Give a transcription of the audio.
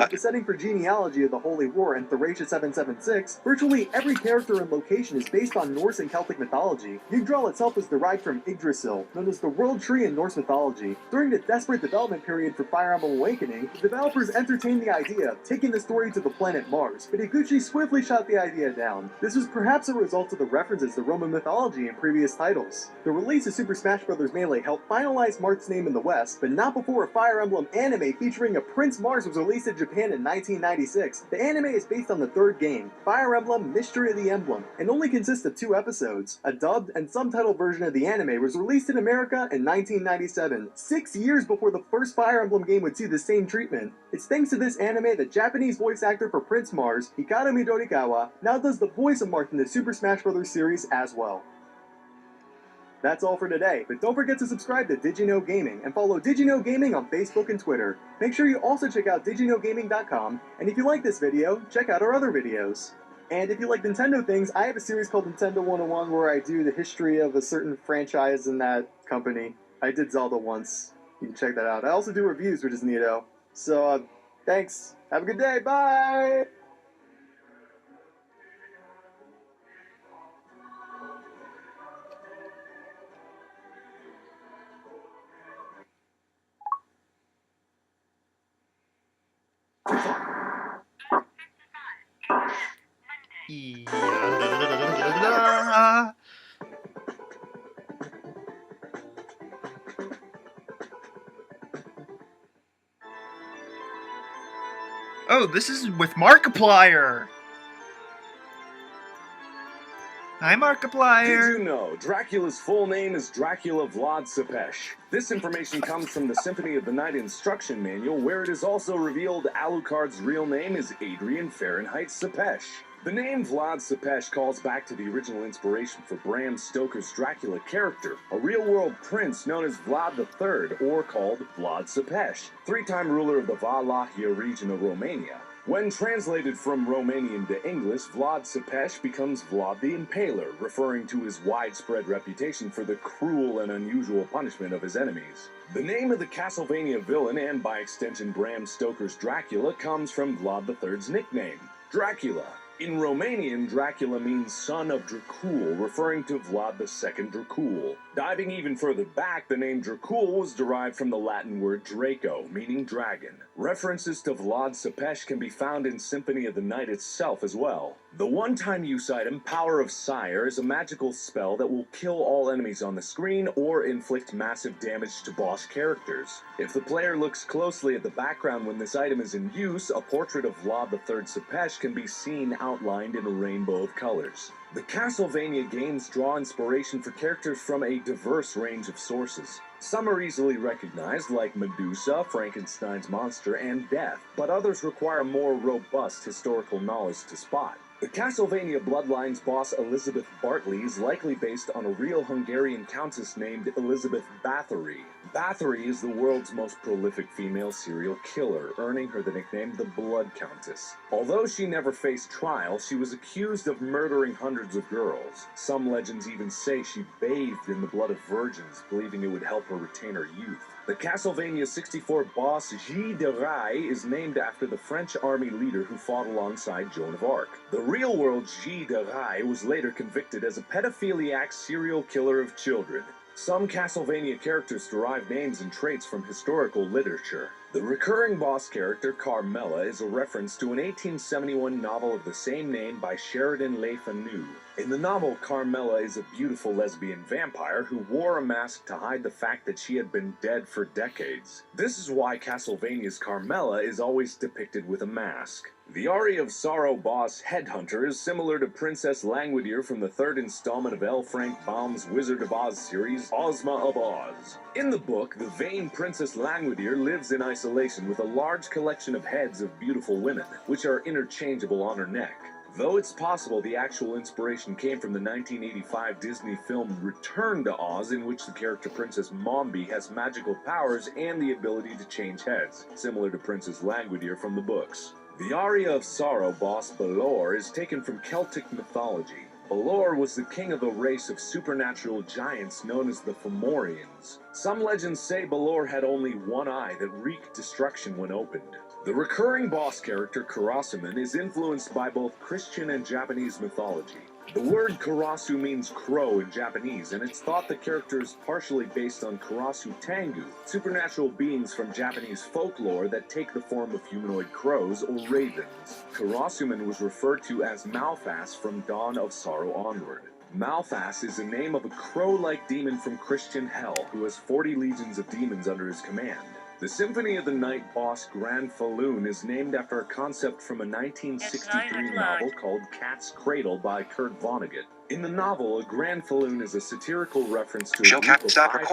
itself, the setting for genealogy of the Holy War and Thracia 776, virtually every character and location is based on Norse and Celtic mythology. Yggdrasil itself is derived from Yggdrasil, known as the World Tree in Norse mythology. During the desperate development period for Fire Emblem Awakening, the developers entertained the idea of taking the story to the planet Mars, but Higuchi swiftly shot the idea down. This was perhaps a result of the references to Roman mythology in previous titles. The release of Super Smash Bros. Melee helped finalize Marth's name in the West, but not before a Fire Emblem anime featuring a Prince Mars was released in Japan in 1996. The anime is based on the third game, Fire Emblem Mystery of the Emblem, and only consists of 2 episodes. A dubbed and subtitled version of the anime was released in America in 1997, 6 years before the first Fire Emblem game would see the same treatment. It's thanks to this anime that Japanese voice actor for Prince Mars, Hikaru Midorikawa, now does the voice of Marth in the Super Smash Bros. Series as well. That's all for today, but don't forget to subscribe to DigiKnow Gaming and follow DigiKnow Gaming on Facebook and Twitter. Make sure you also check out digiknowgaming.com, and if you like this video, check out our other videos. And if you like Nintendo things, I have a series called Nintendo 101 where I do the history of a certain franchise in that company. I did Zelda once. You can check that out. I also do reviews, which is neato. So, thanks. Have a good day. Bye! Oh, this is with Markiplier. Hi, Markiplier. Did you know Dracula's full name is Dracula Vlad Tepes? This information comes from the Symphony of the Night instruction manual, where it is also revealed Alucard's real name is Adrian Fahrenheit Tepes. The name Vlad Tepes calls back to the original inspiration for Bram Stoker's Dracula character, a real-world prince known as Vlad III, or called Vlad Tepes, 3-time ruler of the Valahia region of Romania. When translated from Romanian to English, Vlad Tepes becomes Vlad the Impaler, referring to his widespread reputation for the cruel and unusual punishment of his enemies. The name of the Castlevania villain, and by extension Bram Stoker's Dracula, comes from Vlad III's nickname, Dracula. In Romanian, Dracula means son of Dracul, referring to Vlad II Dracul. Diving even further back, the name Dracul was derived from the Latin word Draco, meaning dragon. References to Vlad Tepes can be found in Symphony of the Night itself as well. The one-time use item, Power of Sire, is a magical spell that will kill all enemies on the screen or inflict massive damage to boss characters. If the player looks closely at the background when this item is in use, a portrait of Vlad III Tepes can be seen outlined in a rainbow of colors. The Castlevania games draw inspiration for characters from a diverse range of sources. Some are easily recognized, like Medusa, Frankenstein's monster, and Death, but others require more robust historical knowledge to spot. The Castlevania Bloodlines boss Elizabeth Bartley is likely based on a real Hungarian countess named Elizabeth Bathory. Bathory is the world's most prolific female serial killer, earning her the nickname the Blood Countess. Although she never faced trial, she was accused of murdering hundreds of girls. Some legends even say she bathed in the blood of virgins, believing it would help her retain her youth. The Castlevania 64 boss Guy de Rais is named after the French army leader who fought alongside Joan of Arc. The real-world Guy de Rais was later convicted as a pedophiliac serial killer of children. Some Castlevania characters derive names and traits from historical literature. The recurring boss character, Carmela, is a reference to an 1871 novel of the same name by Sheridan Le Fanu. In the novel, Carmela is a beautiful lesbian vampire who wore a mask to hide the fact that she had been dead for decades. This is why Castlevania's Carmela is always depicted with a mask. The Aria of Sorrow boss Headhunter is similar to Princess Langwidere from the third installment of L. Frank Baum's Wizard of Oz series, Ozma of Oz. In the book, the vain Princess Langwidere lives in isolation with a large collection of heads of beautiful women, which are interchangeable on her neck. Though it's possible the actual inspiration came from the 1985 Disney film Return to Oz, in which the character Princess Mombi has magical powers and the ability to change heads, similar to Princess Langwidere from the books. The Aria of Sorrow boss Balor is taken from Celtic mythology. Balor was the king of a race of supernatural giants known as the Fomorians. Some legends say Balor had only one eye that wreaked destruction when opened. The recurring boss character Karasuman is influenced by both Christian and Japanese mythology. The word Karasu means crow in Japanese, and it's thought the character is partially based on Karasu Tengu, supernatural beings from Japanese folklore that take the form of humanoid crows or ravens. Karasuman was referred to as Malphas from Dawn of Sorrow onward. Malphas is the name of a crow-like demon from Christian hell who has 40 legions of demons under his command. The Symphony of the Night boss Grand Falloon is named after a concept from a 1963 novel called Cat's Cradle by Kurt Vonnegut. In the novel, a Grand Falloon is a satirical reference to a group of 5